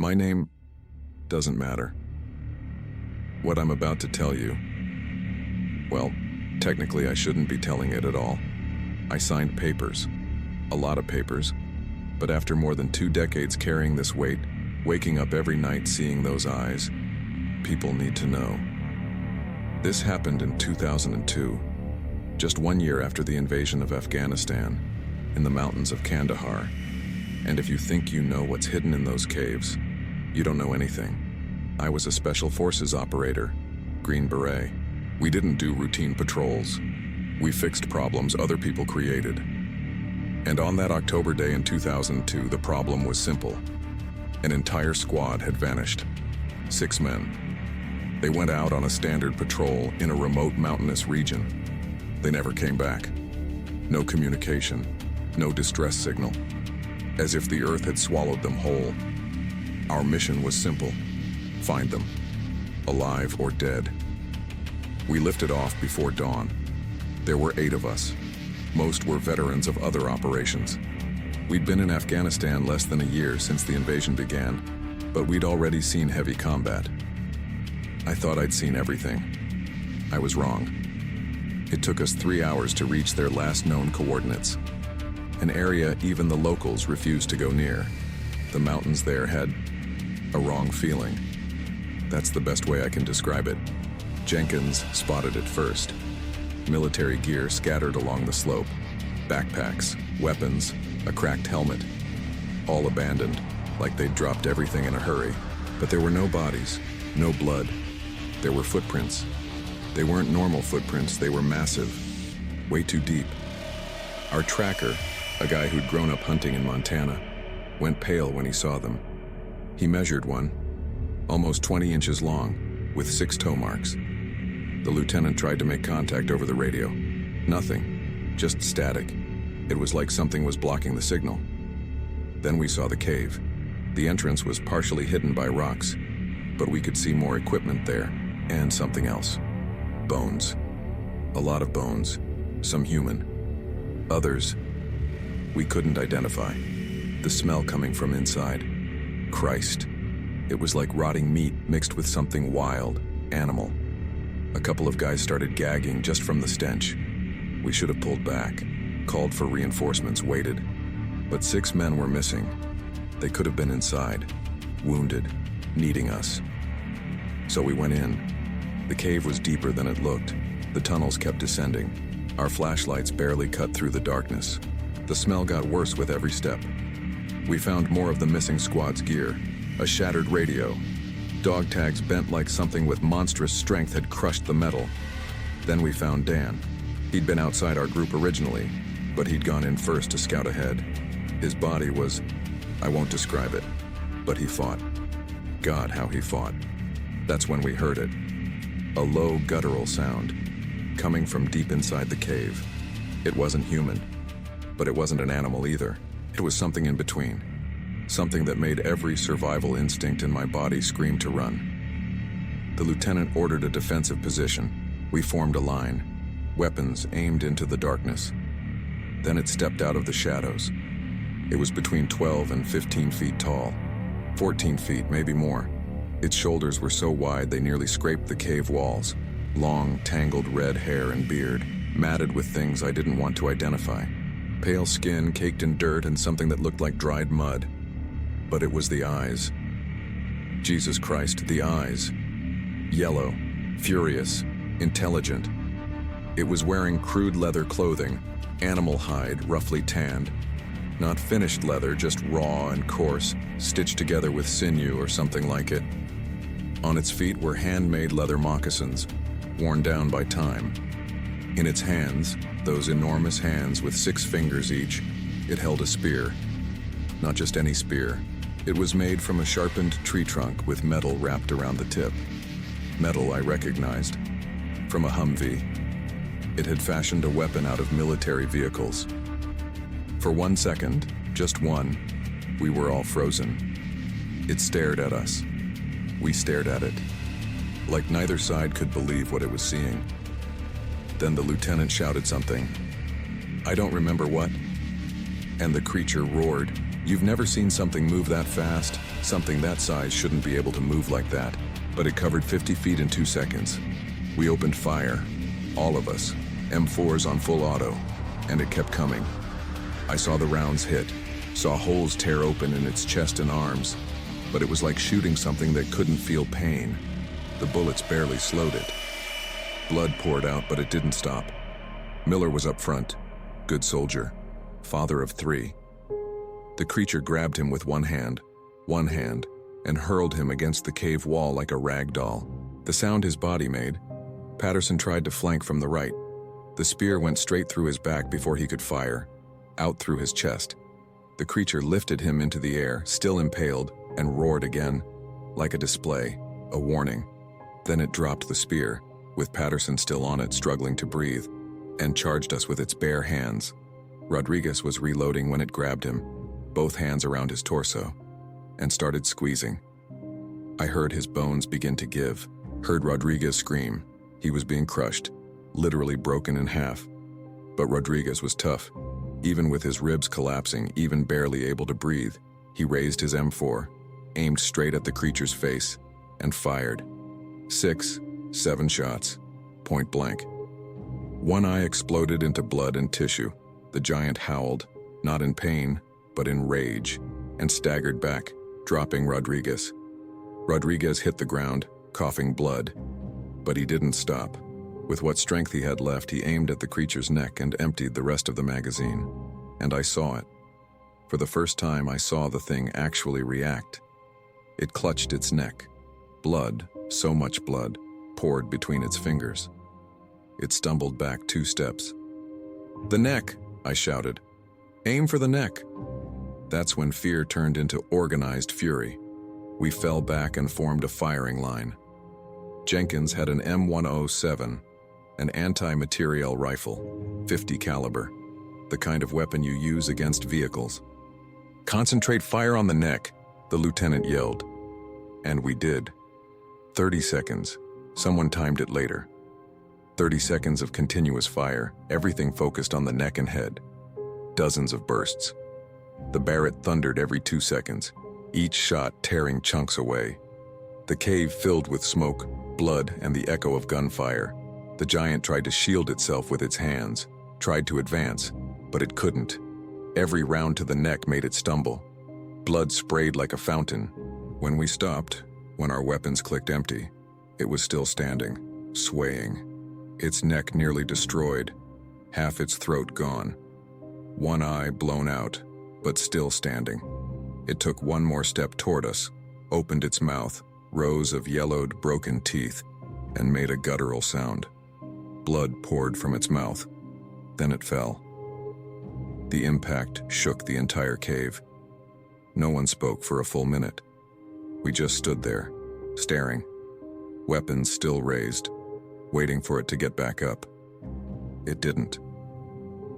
My name doesn't matter. What I'm about to tell you, well, technically I shouldn't be telling it at all. I signed papers, a lot of papers, but after more than 2 decades carrying this weight, waking up every night seeing those eyes, people need to know. This happened in 2002, just 1 year after the invasion of Afghanistan, in the mountains of Kandahar. And if you think you know what's hidden in those caves, you don't know anything. I was a Special Forces operator, Green Beret. We didn't do routine patrols. We fixed problems other people created. And on that October day in 2002, the problem was simple. An entire squad had vanished. 6 men. They went out on a standard patrol in a remote mountainous region. They never came back. No communication, no distress signal. As if the earth had swallowed them whole. Our mission was simple: find them, alive or dead. We lifted off before dawn. There were 8 of us. Most were veterans of other operations. We'd been in Afghanistan less than a year since the invasion began, but we'd already seen heavy combat. I thought I'd seen everything. I was wrong. It took us 3 hours to reach their last known coordinates. An area even the locals refused to go near. The mountains there had a wrong feeling. That's the best way I can describe it. Jenkins spotted it first. Military gear scattered along the slope. Backpacks, weapons, a cracked helmet. All abandoned, like they'd dropped everything in a hurry. But there were no bodies, no blood. There were footprints. They weren't normal footprints, they were massive. Way too deep. Our tracker, a guy who'd grown up hunting in Montana, went pale when he saw them. He measured one, almost 20 inches long, with 6 toe marks. The lieutenant tried to make contact over the radio. Nothing, just static. It was like something was blocking the signal. Then we saw the cave. The entrance was partially hidden by rocks, but we could see more equipment there, and something else. Bones. A lot of bones, some human. Others, we couldn't identify. The smell coming from inside. Christ. It was like rotting meat mixed with something wild, animal. A couple of guys started gagging just from the stench. We should have pulled back, called for reinforcements, waited. But 6 men were missing. They could have been inside, wounded, needing us. So we went in. The cave was deeper than it looked. The tunnels kept descending. Our flashlights barely cut through the darkness. The smell got worse with every step. We found more of the missing squad's gear. A shattered radio. Dog tags bent like something with monstrous strength had crushed the metal. Then we found Dan. He'd been outside our group originally, but he'd gone in first to scout ahead. His body was, I won't describe it, but he fought. God, how he fought. That's when we heard it. A low guttural sound, coming from deep inside the cave. It wasn't human, but it wasn't an animal either. It was something in between. Something that made every survival instinct in my body scream to run. The lieutenant ordered a defensive position. We formed a line, weapons aimed into the darkness. Then it stepped out of the shadows. It was between 12 and 15 feet tall, 14 feet, maybe more. Its shoulders were so wide they nearly scraped the cave walls. Long, tangled red hair and beard, matted with things I didn't want to identify. Pale skin caked in dirt and something that looked like dried mud. But it was the eyes. Jesus Christ, the eyes. Yellow, furious, intelligent. It was wearing crude leather clothing, animal hide, roughly tanned. Not finished leather, just raw and coarse, stitched together with sinew or something like it. On its feet were handmade leather moccasins, worn down by time. In its hands, those enormous hands with 6 fingers each, it held a spear. Not just any spear. It was made from a sharpened tree trunk with metal wrapped around the tip. Metal I recognized. From a Humvee. It had fashioned a weapon out of military vehicles. For 1 second, just one, we were all frozen. It stared at us. We stared at it. Like neither side could believe what it was seeing. Then the lieutenant shouted something. I don't remember what. And the creature roared. You've never seen something move that fast. Something that size shouldn't be able to move like that, but it covered 50 feet in 2 seconds. We opened fire, all of us, M4s on full auto, and it kept coming. I saw the rounds hit, saw holes tear open in its chest and arms, but it was like shooting something that couldn't feel pain. The bullets barely slowed it. Blood poured out, but it didn't stop. Miller was up front, good soldier, father of 3. The creature grabbed him with one hand, and hurled him against the cave wall like a rag doll. The sound his body made. Patterson tried to flank from the right. The spear went straight through his back before he could fire, out through his chest. The creature lifted him into the air, still impaled, and roared again, like a display, a warning. Then it dropped the spear, with Patterson still on it, struggling to breathe, and charged us with its bare hands. Rodriguez was reloading when it grabbed him, both hands around his torso, and started squeezing. I heard his bones begin to give, heard Rodriguez scream. He was being crushed, literally broken in half. But Rodriguez was tough. Even with his ribs collapsing, even barely able to breathe, he raised his M4, aimed straight at the creature's face, and fired. 6, 7 shots, point blank. One eye exploded into blood and tissue. The giant howled, not in pain, but in rage, and staggered back, dropping Rodriguez. Rodriguez hit the ground, coughing blood. But he didn't stop. With what strength he had left, he aimed at the creature's neck and emptied the rest of the magazine. And I saw it. For the first time, I saw the thing actually react. It clutched its neck. Blood, so much blood, poured between its fingers. It stumbled back 2 steps. "The neck!" I shouted. "Aim for the neck!" That's when fear turned into organized fury. We fell back and formed a firing line. Jenkins had an M107, an anti-materiel rifle, 50 caliber, the kind of weapon you use against vehicles. "Concentrate fire on the neck," the lieutenant yelled. And we did. 30 seconds. Someone timed it later. 30 seconds of continuous fire, everything focused on the neck and head. Dozens of bursts. The Barrett thundered every 2 seconds, each shot tearing chunks away. The cave filled with smoke, blood, and the echo of gunfire. The giant tried to shield itself with its hands, tried to advance, but it couldn't. Every round to the neck made it stumble. Blood sprayed like a fountain. When we stopped, when our weapons clicked empty, it was still standing, swaying. Its neck nearly destroyed, half its throat gone. One eye blown out, but still standing. It took one more step toward us, opened its mouth, rows of yellowed, broken teeth, and made a guttural sound. Blood poured from its mouth. Then it fell. The impact shook the entire cave. No one spoke for a full minute. We just stood there, staring, weapons still raised, waiting for it to get back up. It didn't.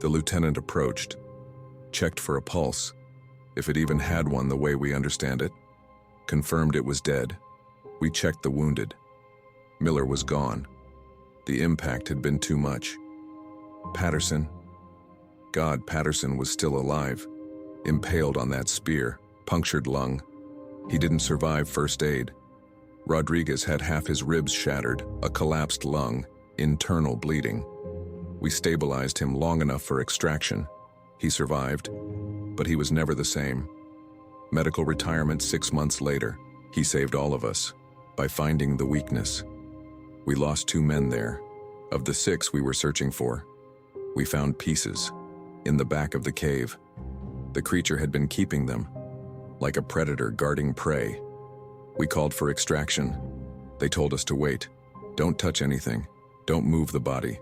The lieutenant approached, checked for a pulse, if it even had one the way we understand it, confirmed it was dead. We checked the wounded. Miller was gone. The impact had been too much. Patterson. God, Patterson was still alive, impaled on that spear, punctured lung. He didn't survive first aid. Rodriguez had half his ribs shattered, a collapsed lung, internal bleeding. We stabilized him long enough for extraction. He survived, but he was never the same. Medical retirement 6 months later, he saved all of us by finding the weakness. We lost 2 men there. Of the 6 we were searching for, we found pieces in the back of the cave. The creature had been keeping them, like a predator guarding prey. We called for extraction. They told us to wait. Don't touch anything. Don't move the body.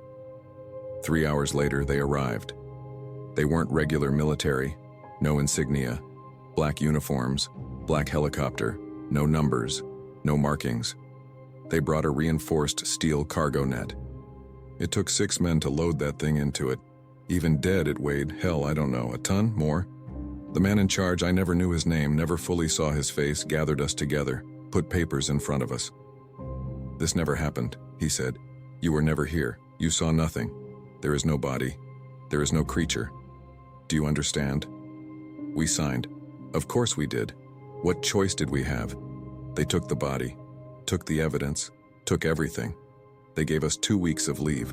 3 hours later, they arrived. They weren't regular military, no insignia, black uniforms, black helicopter, no numbers, no markings. They brought a reinforced steel cargo net. It took 6 men to load that thing into it. Even dead, it weighed, hell, I don't know, a ton, more? The man in charge, I never knew his name, never fully saw his face, gathered us together, put papers in front of us. "This never happened," he said. "You were never here. You saw nothing. There is no body. There is no creature. Do you understand?" We signed. Of course we did. What choice did we have? They took the body, took the evidence, took everything. They gave us 2 weeks of leave.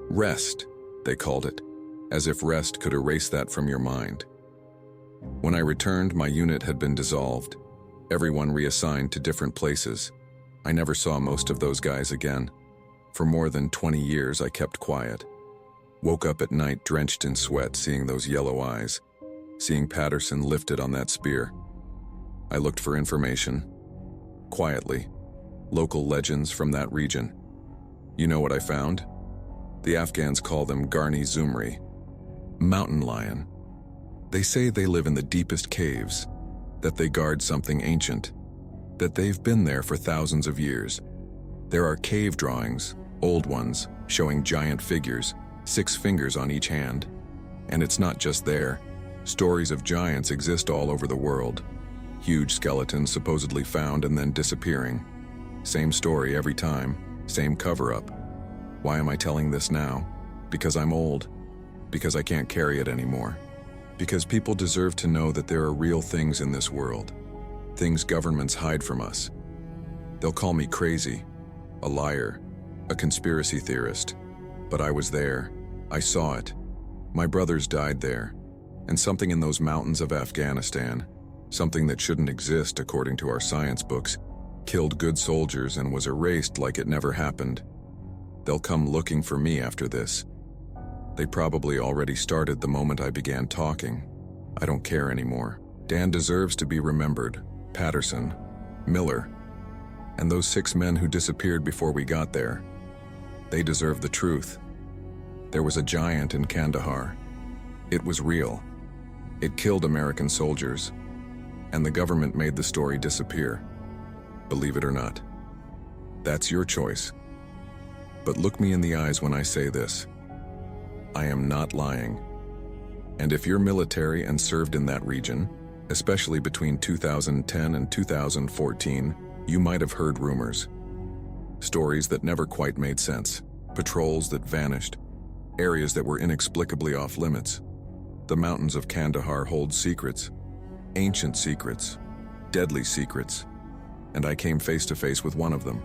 Rest, they called it, as if rest could erase that from your mind. When I returned, my unit had been dissolved, everyone reassigned to different places. I never saw most of those guys again. For more than 20 years, I kept quiet. Woke up at night drenched in sweat, seeing those yellow eyes, seeing Patterson lifted on that spear. I looked for information, quietly, local legends from that region. You know what I found? The Afghans call them Garni Zumri, mountain lion. They say they live in the deepest caves, that they guard something ancient, that they've been there for thousands of years. There are cave drawings, old ones, showing giant figures, 6 fingers on each hand. And it's not just there. Stories of giants exist all over the world. Huge skeletons supposedly found and then disappearing. Same story every time, same cover-up. Why am I telling this now? Because I'm old. Because I can't carry it anymore. Because people deserve to know that there are real things in this world. Things governments hide from us. They'll call me crazy, a liar, a conspiracy theorist. But I was there. I saw it. My brothers died there. And something in those mountains of Afghanistan, something that shouldn't exist according to our science books, killed good soldiers and was erased like it never happened. They'll come looking for me after this. They probably already started the moment I began talking. I don't care anymore. Dan deserves to be remembered. Patterson, Miller, and those 6 men who disappeared before we got there. They deserve the truth. There was a giant in Kandahar. It was real. It killed American soldiers, and the government made the story disappear. Believe it or not. That's your choice. But look me in the eyes when I say this. I am not lying. And if you're military and served in that region, especially between 2010 and 2014, you might have heard rumors. Stories that never quite made sense. Patrols that vanished. Areas that were inexplicably off limits. The mountains of Kandahar hold secrets. Ancient secrets. Deadly secrets. And I came face to face with one of them.